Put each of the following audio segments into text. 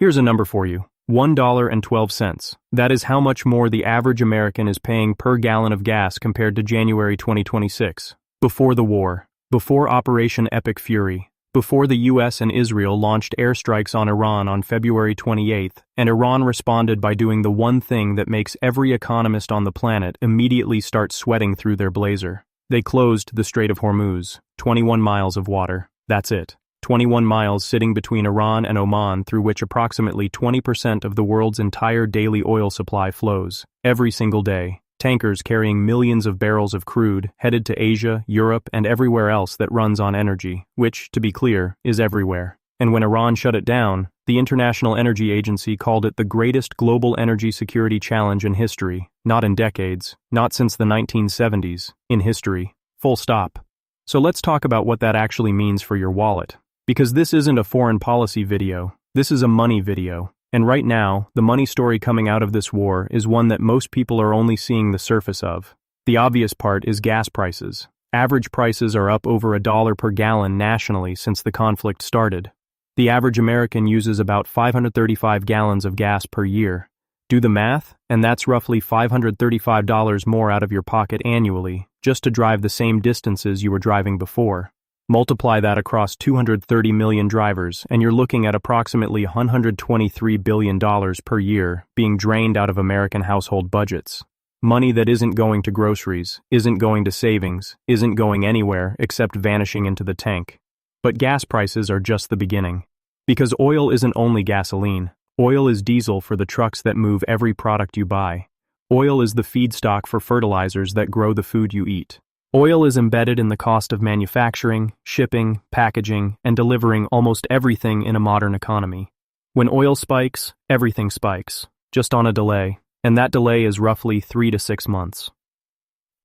Here's a number for you. $1.12. That is how much more the average American is paying per gallon of gas compared to January 2026. Before the war. Before Operation Epic Fury. Before the US and Israel launched airstrikes on Iran on February 28th, and Iran responded by doing the one thing that makes every economist on the planet immediately start sweating through their blazer. They closed the Strait of Hormuz, 21 miles of water. That's it. 21 miles sitting between Iran and Oman, through which approximately 20% of the world's entire daily oil supply flows, every single day. Tankers carrying millions of barrels of crude headed to Asia, Europe, and everywhere else that runs on energy, which, to be clear, is everywhere. And when Iran shut it down, the International Energy Agency called it the greatest global energy security challenge in history, not in decades, not since the 1970s, in history. Full stop. So let's talk about what that actually means for your wallet. Because this isn't a foreign policy video, this is a money video. And right now, the money story coming out of this war is one that most people are only seeing the surface of. The obvious part is gas prices. Average prices are up over $1 per gallon nationally since the conflict started. The average American uses about 535 gallons of gas per year. Do the math, and that's roughly $535 more out of your pocket annually, just to drive the same distances you were driving before. Multiply that across 230 million drivers, and you're looking at approximately $123 billion per year being drained out of American household budgets. Money that isn't going to groceries, isn't going to savings, isn't going anywhere except vanishing into the tank. But gas prices are just the beginning. Because oil isn't only gasoline. Oil is diesel for the trucks that move every product you buy. Oil is the feedstock for fertilizers that grow the food you eat. Oil is embedded in the cost of manufacturing, shipping, packaging, and delivering almost everything in a modern economy. When oil spikes, everything spikes, just on a delay, and that delay is roughly 3 to 6 months.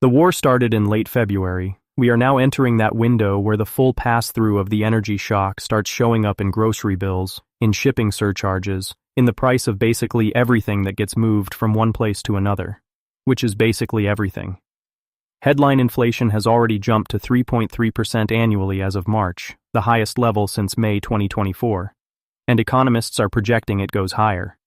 The war started in late February. We are now entering that window where the full pass-through of the energy shock starts showing up in grocery bills, in shipping surcharges, in the price of basically everything that gets moved from one place to another, which is basically everything. Headline inflation has already jumped to 3.3% annually as of March, the highest level since May 2024, and economists are projecting it goes higher.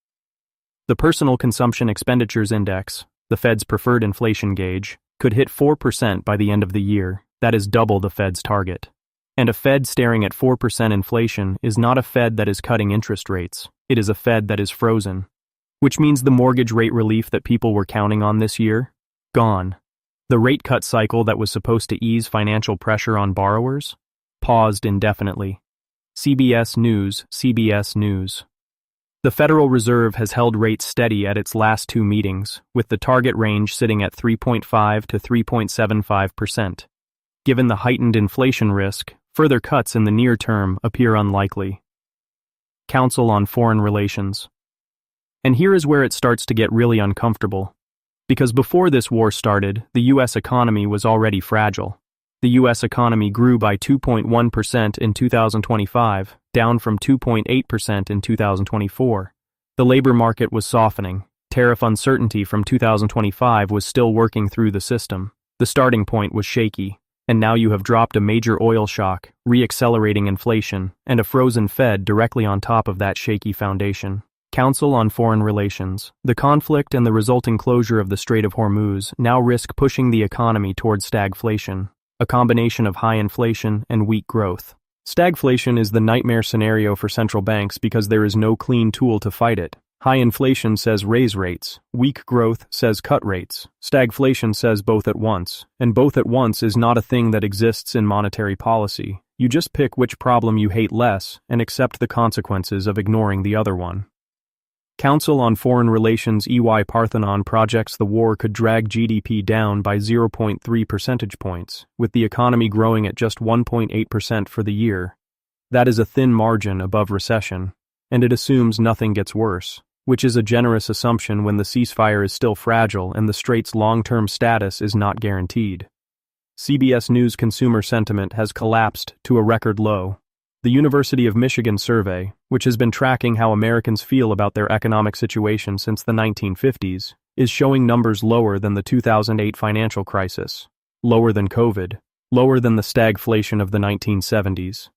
The Personal Consumption Expenditures Index, the Fed's preferred inflation gauge, could hit 4% by the end of the year. That is double the Fed's target. And a Fed staring at 4% inflation is not a Fed that is cutting interest rates, it is a Fed that is frozen. Which means the mortgage rate relief that people were counting on this year? Gone. The rate cut cycle that was supposed to ease financial pressure on borrowers? Paused indefinitely. CBS News. The Federal Reserve has held rates steady at its last 2 meetings, with the target range sitting at 3.5 to 3.75%. Given the heightened inflation risk, further cuts in the near term appear unlikely. Council on Foreign Relations. And here is where it starts to get really uncomfortable. Because before this war started, the U.S. economy was already fragile. The U.S. economy grew by 2.1% in 2025, down from 2.8% in 2024. The labor market was softening. Tariff uncertainty from 2025 was still working through the system. The starting point was shaky. And now you have dropped a major oil shock, re-accelerating inflation, and a frozen Fed directly on top of that shaky foundation. Council on Foreign Relations. The conflict and the resulting closure of the Strait of Hormuz now risk pushing the economy towards stagflation, a combination of high inflation and weak growth. Stagflation is the nightmare scenario for central banks because there is no clean tool to fight it. High inflation says raise rates, weak growth says cut rates, stagflation says both at once, and both at once is not a thing that exists in monetary policy. You just pick which problem you hate less and accept the consequences of ignoring the other one. Council on Foreign Relations EY Parthenon projects the war could drag GDP down by 0.3 percentage points, with the economy growing at just 1.8% for the year. That is a thin margin above recession, and it assumes nothing gets worse, which is a generous assumption when the ceasefire is still fragile and the strait's long-term status is not guaranteed. CBS News consumer sentiment has collapsed to a record low. The University of Michigan survey, which has been tracking how Americans feel about their economic situation since the 1950s, is showing numbers lower than the 2008 financial crisis, lower than COVID, lower than the stagflation of the 1970s.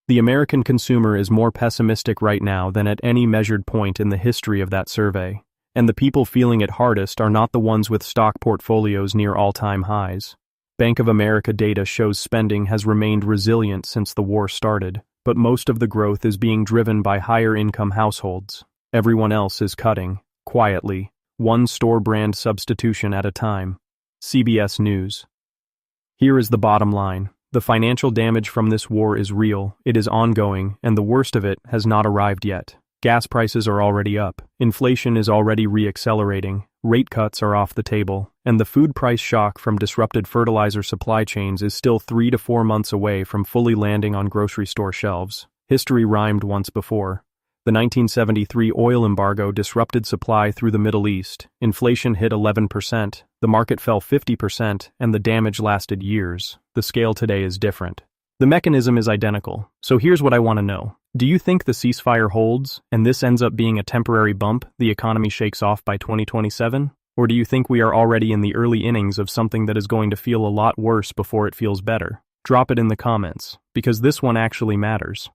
The American consumer is more pessimistic right now than at any measured point in the history of that survey, and the people feeling it hardest are not the ones with stock portfolios near all-time highs. Bank of America data shows spending has remained resilient since the war started, but most of the growth is being driven by higher-income households. Everyone else is cutting, quietly, one store brand substitution at a time. CBS News. Here is the bottom line. The financial damage from this war is real, it is ongoing, and the worst of it has not arrived yet. Gas prices are already up, inflation is already re-accelerating, rate cuts are off the table, and the food price shock from disrupted fertilizer supply chains is still 3 to 4 months away from fully landing on grocery store shelves. History rhymed once before. The 1973 oil embargo disrupted supply through the Middle East, inflation hit 11%, the market fell 50%, and the damage lasted years. The scale today is different. The mechanism is identical, so here's what I want to know. Do you think the ceasefire holds, and this ends up being a temporary bump the economy shakes off by 2027? Or do you think we are already in the early innings of something that is going to feel a lot worse before it feels better? Drop it in the comments, because this one actually matters.